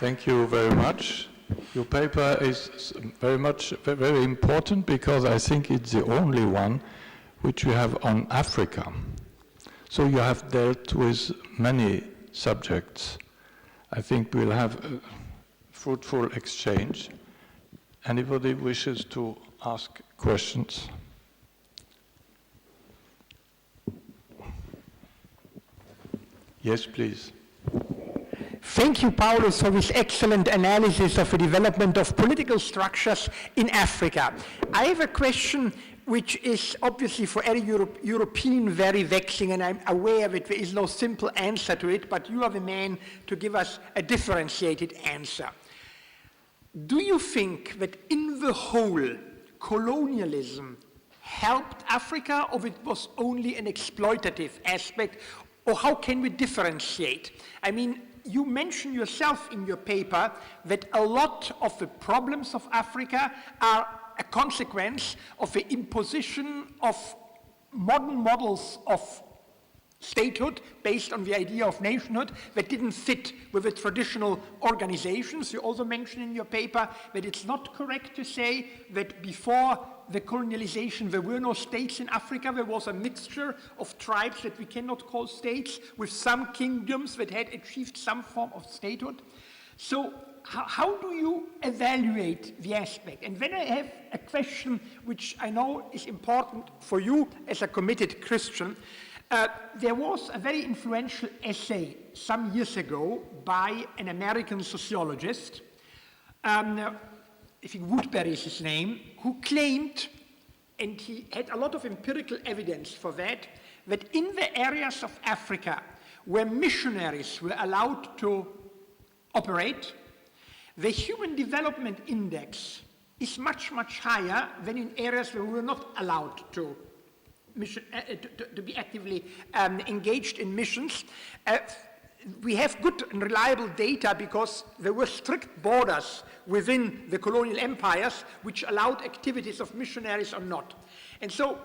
Thank you very much. Your paper is very important because I think it's the only one which we have on Africa. So you have dealt with many subjects. I think we'll have a fruitful exchange. Anybody wishes to ask questions? Yes, please. Thank you, Paulus, for this excellent analysis of the development of political structures in Africa. I have a question which is obviously for every European very vexing, and I'm aware that there is no simple answer to it, but you are the man to give us a differentiated answer. Do you think that in the whole, colonialism helped Africa, or it was only an exploitative aspect, or how can we differentiate? I mean, you mention yourself in your paper that a lot of the problems of Africa are a consequence of the imposition of modern models of statehood based on the idea of nationhood that didn't fit with the traditional organizations. You also mention in your paper that it's not correct to say that before the colonialization there were no states in Africa. There was a mixture of tribes that we cannot call states, with some kingdoms that had achieved some form of statehood. So how do you evaluate the aspect? And then I have a question which I know is important for you as a committed Christian. There was a very influential essay some years ago by an American sociologist, I think Woodbury is his name, who claimed, and he had a lot of empirical evidence for that, that in the areas of Africa where missionaries were allowed to operate, the human development index is much, much higher than in areas where we were not allowed to be actively engaged in missions. We have good and reliable data because there were strict borders within the colonial empires which allowed activities of missionaries or not. And so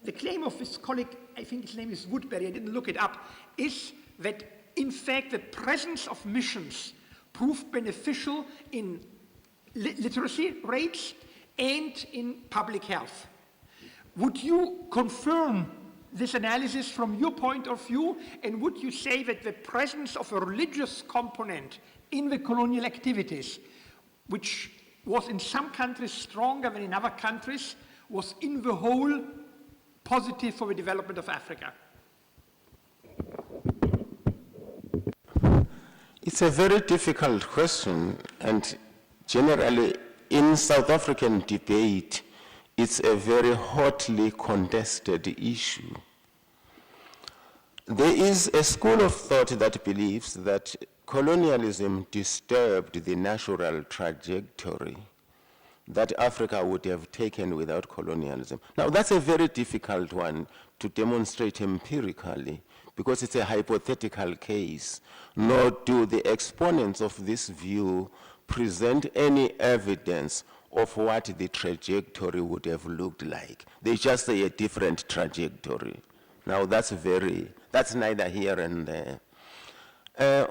the claim of this colleague, I think his name is Woodbury, I didn't look it up, is that in fact the presence of missions proved beneficial in literacy rates and in public health. Would you confirm this analysis from your point of view, and would you say that the presence of a religious component in the colonial activities, which was in some countries stronger than in other countries, was in the whole positive for the development of Africa? It's a very difficult question, and generally in South African debate, it's a very hotly contested issue. There is a school of thought that believes that colonialism disturbed the natural trajectory that Africa would have taken without colonialism. Now, that's a very difficult one to demonstrate empirically because it's a hypothetical case, nor do the exponents of this view present any evidence of what the trajectory would have looked like. They just say a different trajectory. Now that's neither here and there.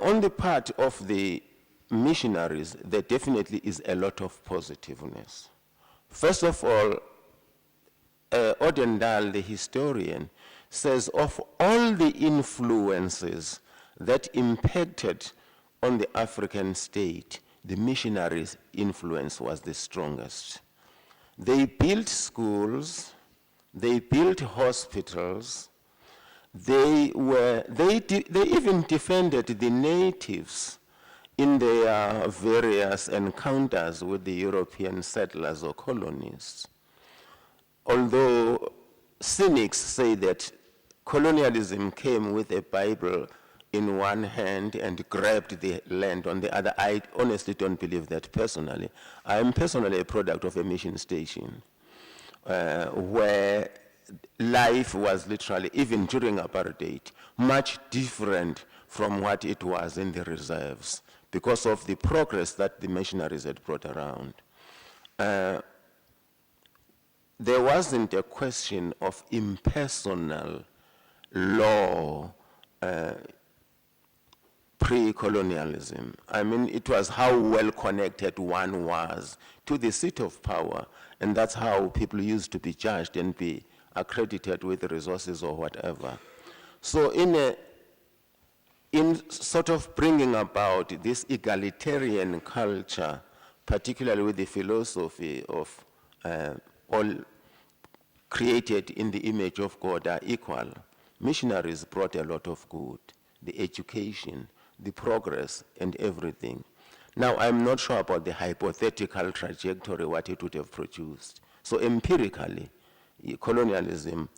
On the part of the missionaries, there definitely is a lot of positiveness. First of all, Odendaal, the historian, says of all the influences that impacted on the African state, the missionaries' influence was the strongest. They built schools, they built hospitals, they even defended the natives in their various encounters with the European settlers or colonists. Although cynics say that colonialism came with a Bible in one hand and grabbed the land on the other. I honestly don't believe that personally. I am personally a product of a mission station where life was literally, even during apartheid, much different from what it was in the reserves because of the progress that the missionaries had brought around. There wasn't a question of impersonal law pre-colonialism. I mean, it was how well connected one was to the seat of power, and that's how people used to be judged and be accredited with resources or whatever. So in sort of bringing about this egalitarian culture, particularly with the philosophy of all created in the image of God are equal, missionaries brought a lot of good, the education, the progress, and everything. Now, I'm not sure about the hypothetical trajectory, what it would have produced. So empirically, colonialism,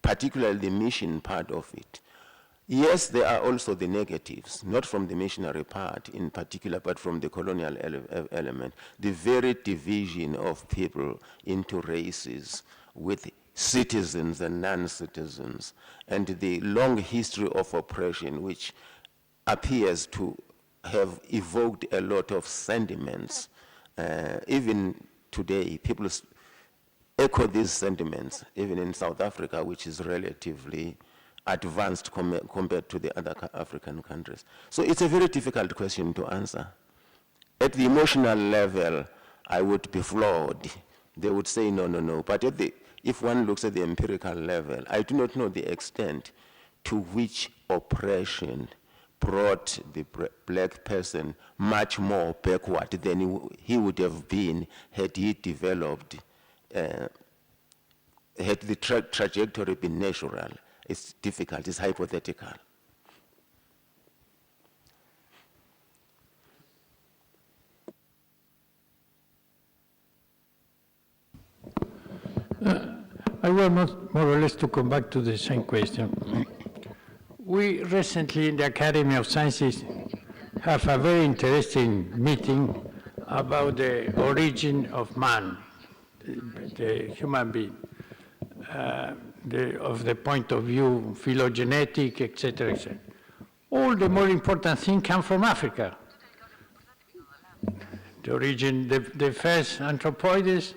particularly the mission part of it, yes, there are also the negatives, not from the missionary part in particular, but from the colonial element. The very division of people into races with citizens and non-citizens, and the long history of oppression, which appears to have evoked a lot of sentiments. Even today, people echo these sentiments, even in South Africa, which is relatively advanced compared to the other African countries. So it's a very difficult question to answer. At the emotional level, I would be flawed. They would say no, no, no. But if one looks at the empirical level, I do not know the extent to which oppression brought the black person much more backward than he would have been had he developed, had the trajectory been natural. It's difficult, it's hypothetical. I want more or less to come back to the same question. We recently in the Academy of Sciences have a very interesting meeting about the origin of man, the human being, of the point of view phylogenetic, etc., etc. All the more important things come from Africa. The origin, the first anthropoids,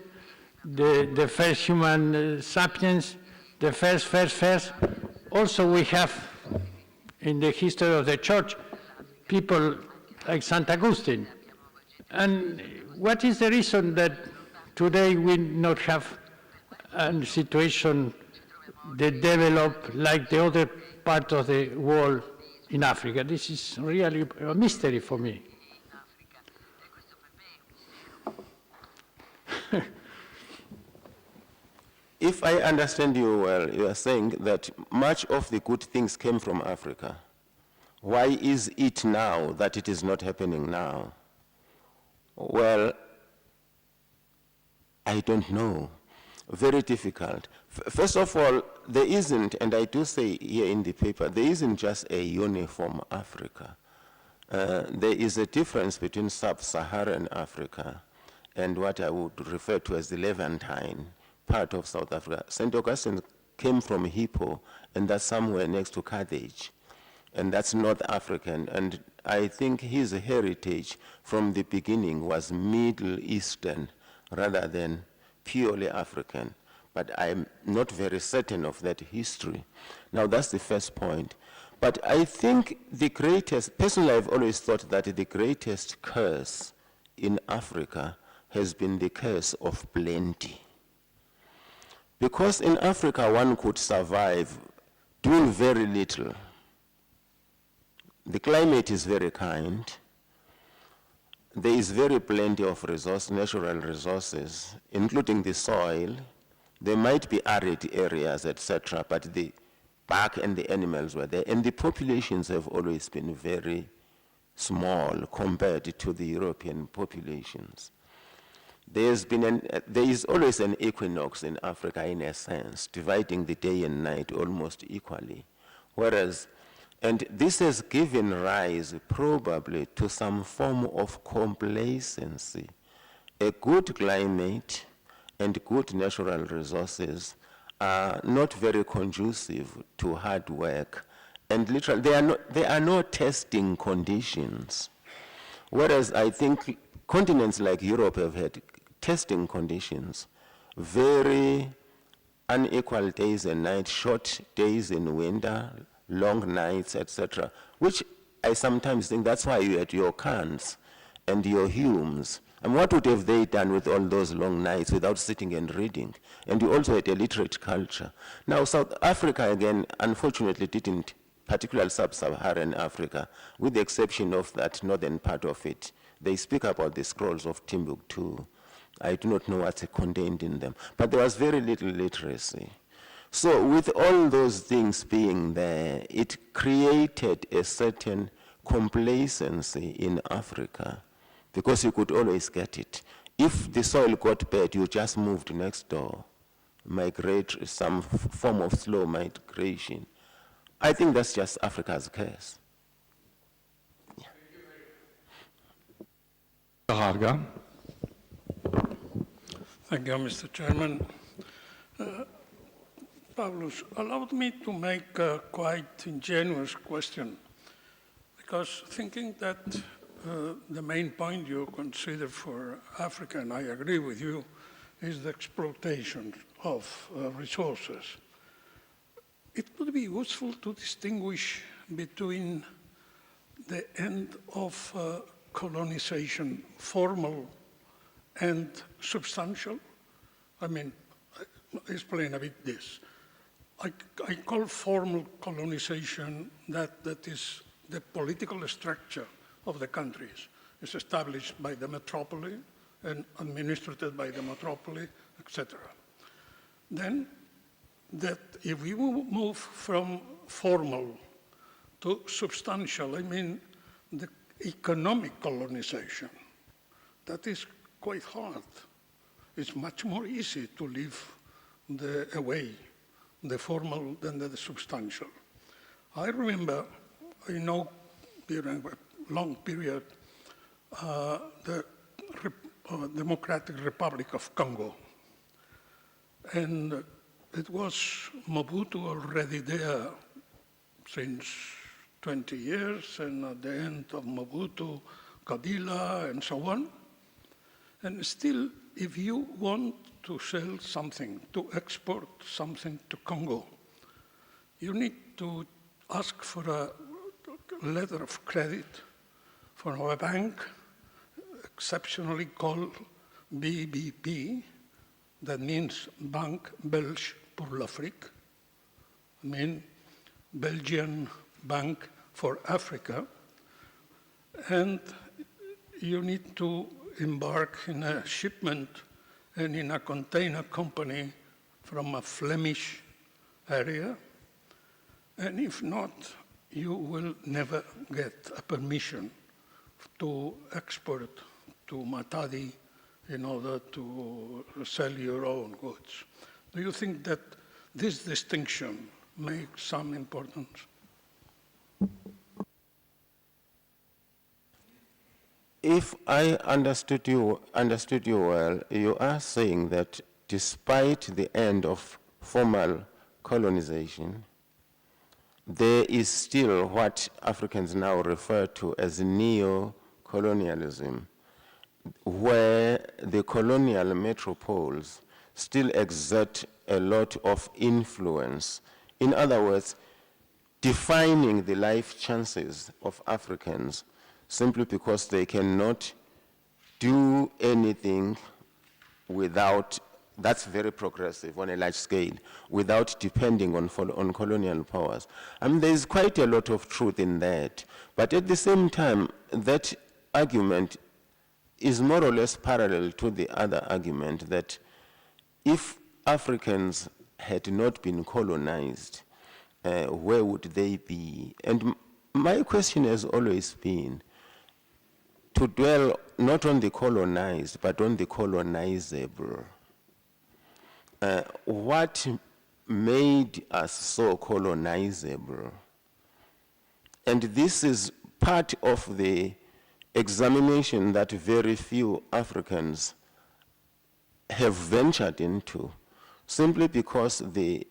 the first human sapiens, the first. Also we have in the history of the church people like St. Augustine. And what is the reason that today we not have a situation that develop like the other part of the world in Africa? This is really a mystery for me. If I understand you well, you are saying that much of the good things came from Africa. Why is it now that it is not happening now? Well, I don't know. Very difficult. First of all, there isn't, and I do say here in the paper, there isn't just a uniform Africa. There is a difference between sub-Saharan Africa and what I would refer to as the Levantine part of South Africa. St. Augustine came from Hippo, and that's somewhere next to Carthage, and that's North African, and I think his heritage from the beginning was Middle Eastern rather than purely African, but I'm not very certain of that history. Now that's the first point. But I think the greatest, personally I've always thought that the greatest curse in Africa has been the curse of plenty. Because in Africa one could survive doing very little. The climate is very kind. There is very plenty of natural resources, including the soil. There might be arid areas, etc., but the bark and the animals were there. And the populations have always been very small compared to the European populations. There is always an equinox in Africa in a sense, dividing the day and night almost equally. Whereas, and this has given rise probably to some form of complacency. A good climate and good natural resources are not very conducive to hard work. And literally, there are no testing conditions. Whereas I think continents like Europe have had testing conditions, very unequal days and nights, short days in winter, long nights, etc., which I sometimes think that's why you had your Kants and your Humes. And what would have they done with all those long nights without sitting and reading? And you also had a literate culture. Now, South Africa, again, unfortunately didn't, particularly sub-Saharan Africa, with the exception of that northern part of it. They speak about the scrolls of Timbuktu. I do not know what's contained in them. But there was very little literacy. So with all those things being there, it created a certain complacency in Africa, because you could always get it. If the soil got bad, you just moved next door, migrate, some form of slow migration. I think that's just Africa's curse. Yeah. Harga. Thank you, Mr. Chairman. Paulus, allow me to make a quite ingenuous question, because thinking that the main point you consider for Africa, and I agree with you, is the exploitation of resources. It would be useful to distinguish between the end of colonization, formal and substantial. I mean, explain a bit this. I call formal colonization that is the political structure of the countries. It's established by the metropolis and administered by the metropolis, etc. Then, that if we move from formal to substantial, I mean the economic colonization, that is quite hard. It's much more easy to live away the formal than the substantial. I remember, I know during a long period, the Democratic Republic of Congo. And it was Mobutu already there since 20 years, and at the end of Mobutu, Kabila, and so on. And still, if you want to sell something, to export something to Congo, you need to ask for a letter of credit from a bank, exceptionally called BBP, that means Banque Belge pour l'Afrique, I mean Belgian Bank for Africa, and you need to embark in a shipment and in a container company from a Flemish area, and if not, you will never get a permission to export to Matadi in order to sell your own goods. Do you think that this distinction makes some importance? If I understood you well, you are saying that despite the end of formal colonization, there is still what Africans now refer to as neo-colonialism, where the colonial metropoles still exert a lot of influence. In other words, defining the life chances of Africans simply because they cannot do anything without, that's very progressive on a large scale, without depending on colonial powers. I mean, there's quite a lot of truth in that. But at the same time, that argument is more or less parallel to the other argument that if Africans had not been colonized, where would they be? And my question has always been to dwell not on the colonized, but on the colonizable. What made us so colonizable? And this is part of the examination that very few Africans have ventured into, simply because the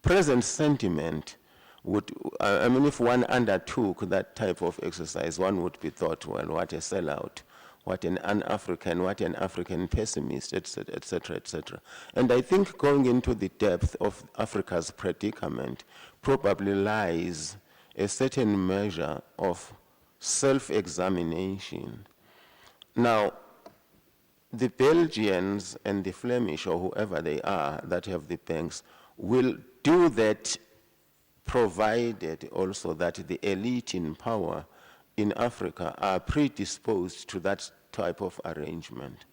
present sentiment would, I mean, if one undertook that type of exercise, one would be thought, well, what a sellout, what an un-African, what an African pessimist, etc., etc., etc. And I think going into the depth of Africa's predicament probably lies a certain measure of self-examination. Now, the Belgians and the Flemish, or whoever they are that have the banks, will do that provided also that the elite in power in Africa are predisposed to that type of arrangement.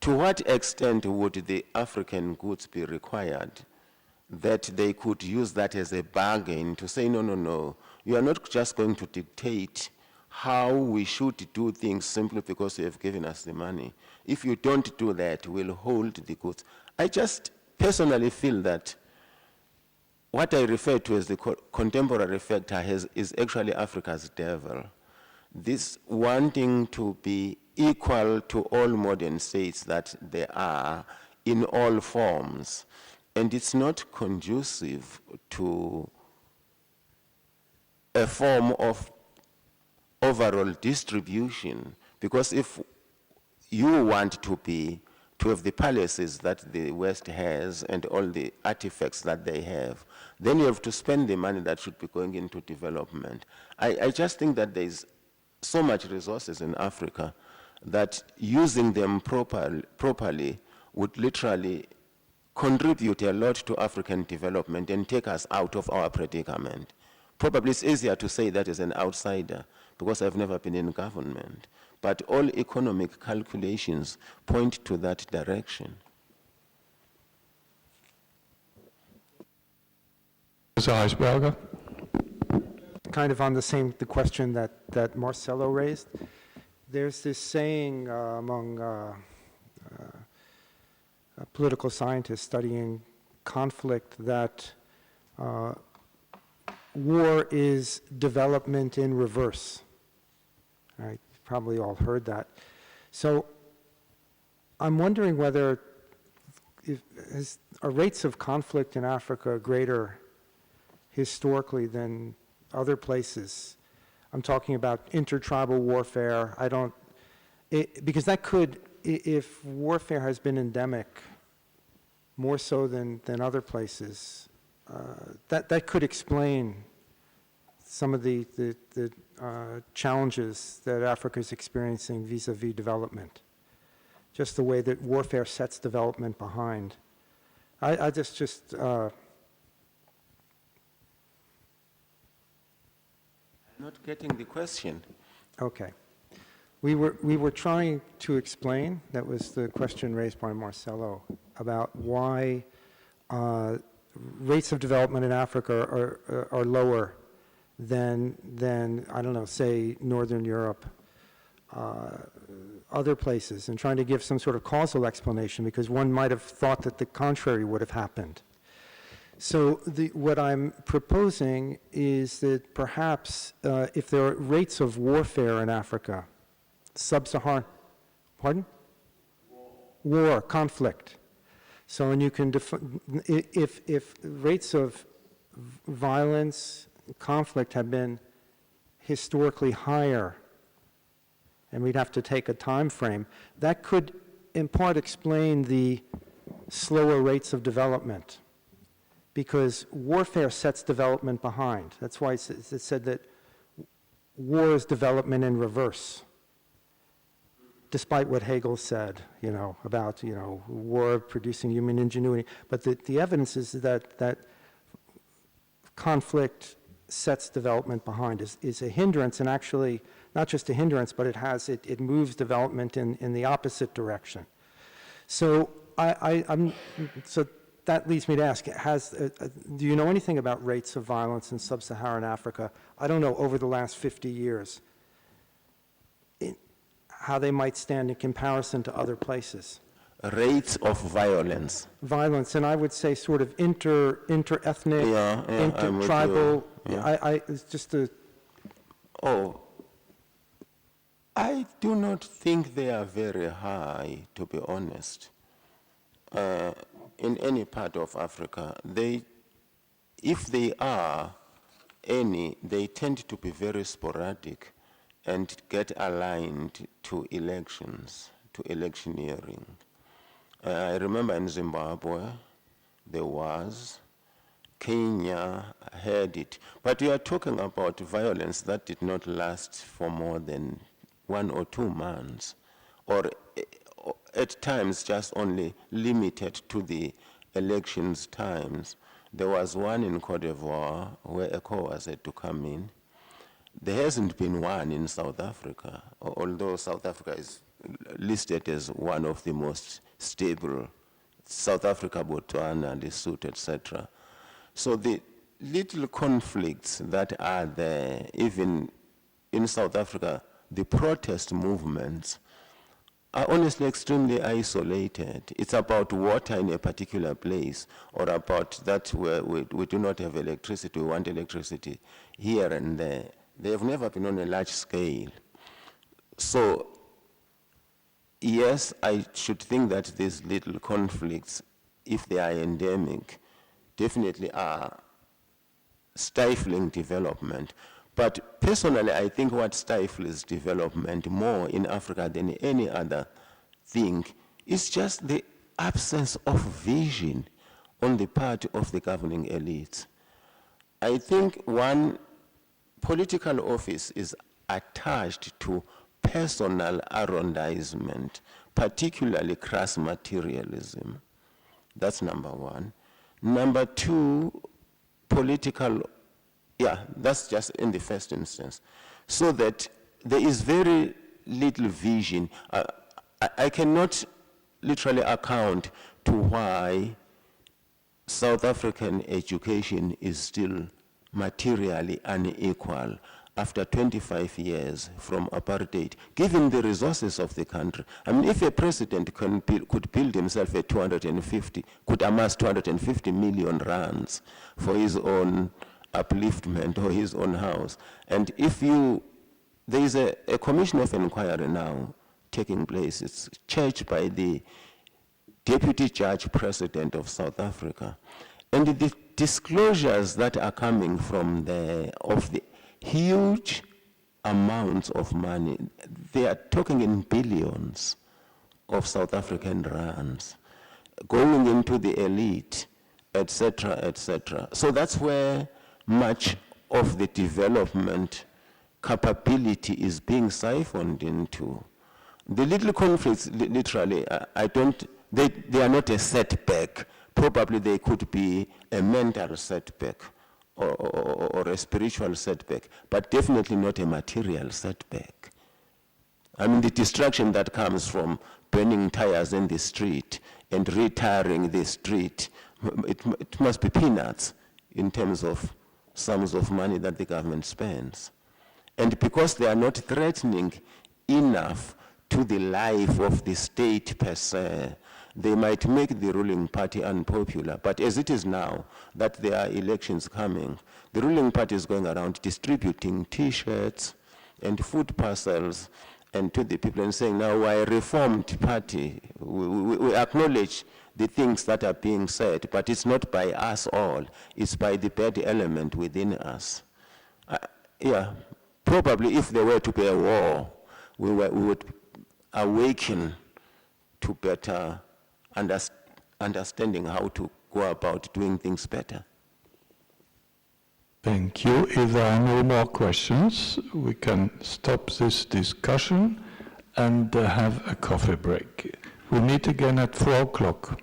To what extent would the African goods be required that they could use that as a bargain to say, no, no, no, you are not just going to dictate how we should do things simply because you have given us the money. If you don't do that, we'll hold the goods. I just personally feel that what I refer to as the contemporary factor is actually Africa's devil. This wanting to be equal to all modern states that there are in all forms. And it's not conducive to a form of overall distribution, because if you want to have the palaces that the West has and all the artifacts that they have, then you have to spend the money that should be going into development. I just think that there's so much resources in Africa that using them properly would literally contribute a lot to African development and take us out of our predicament. Probably it's easier to say that as an outsider because I've never been in government. But all economic calculations point to that direction. Mr. Heisberger? Kind of on the question that Marcelo raised. There's this saying among political scientists studying conflict that war is development in reverse. Right? You've probably all heard that. So I'm wondering whether are rates of conflict in Africa greater historically than other places? I'm talking about intertribal warfare. Because that could, if warfare has been endemic more so than other places, that could explain some of the challenges that Africa is experiencing vis-a-vis development. Just the way that warfare sets development behind. I just Not getting the question. Okay. We were trying to explain, that was the question raised by Marcelo, about why rates of development in Africa are lower than I don't know, say, Northern Europe, other places, and trying to give some sort of causal explanation, because one might have thought that the contrary would have happened. So what I'm proposing is that perhaps if there are rates of warfare in Africa, sub-Saharan, pardon? War, conflict. So, and you can if rates of violence, conflict have been historically higher, and we'd have to take a time frame, that could in part explain the slower rates of development, because warfare sets development behind. That's why it said that war is development in reverse, despite what Hegel said, about, war producing human ingenuity. But the evidence is that conflict sets development behind, is a hindrance, and actually not just a hindrance, but it moves development in the opposite direction. So so that leads me to ask, do you know anything about rates of violence in sub-Saharan Africa? I don't know, over the last 50 years, how they might stand in comparison to other places? Rates of violence. Violence, and I would say sort of inter-ethnic, inter-tribal. It's just a... Oh, I do not think they are very high, to be honest. In any part of Africa, if they are any, they tend to be very sporadic and get aligned to elections, to electioneering. I remember in Zimbabwe, there was. Kenya had it. But we are talking about violence that did not last for more than 1 or 2 months, or at times just only limited to the elections times. There was one in Cote d'Ivoire where ECOWAS had to come in. There hasn't been one in South Africa, although South Africa is listed as one of the most stable. South Africa, Botswana, Lesotho, etc. So the little conflicts that are there, even in South Africa, the protest movements are honestly extremely isolated. It's about water in a particular place, or about that where we do not have electricity, we want electricity here and there. They have never been on a large scale. So, yes, I should think that these little conflicts, if they are endemic, definitely are stifling development. But personally, I think what stifles development more in Africa than any other thing is just the absence of vision on the part of the governing elites. I think one political office is attached to personal aggrandizement, particularly crass materialism. That's number one. Number two, political, that's just in the first instance. So that there is very little vision. I cannot literally account to why South African education is still materially unequal after 25 years from apartheid, given the resources of the country. I mean, if a president could build himself could amass 250 million rands for his own upliftment or his own house, and there is a commission of inquiry now taking place. It's chaired by the Deputy Judge President of South Africa. And the disclosures that are coming from of the huge amounts of money, they are talking in billions of South African rands, going into the elite, etc., etc. So that's where much of the development capability is being siphoned into. The little conflicts, literally, they are not a setback. Probably they could be a mental setback or a spiritual setback, but definitely not a material setback. I mean, the distraction that comes from burning tires in the street and retiring the street, it must be peanuts in terms of sums of money that the government spends. And because they are not threatening enough to the life of the state per se, they might make the ruling party unpopular. But as it is now, that there are elections coming, the ruling party is going around distributing T-shirts and food parcels and to the people and saying, now we're a reformed party. We acknowledge the things that are being said, but it's not by us all. It's by the bad element within us. Probably if there were to be a war, we would awaken to better understanding how to go about doing things better. Thank you. If there are no more questions, we can stop this discussion and have a coffee break. We meet again at 4 o'clock.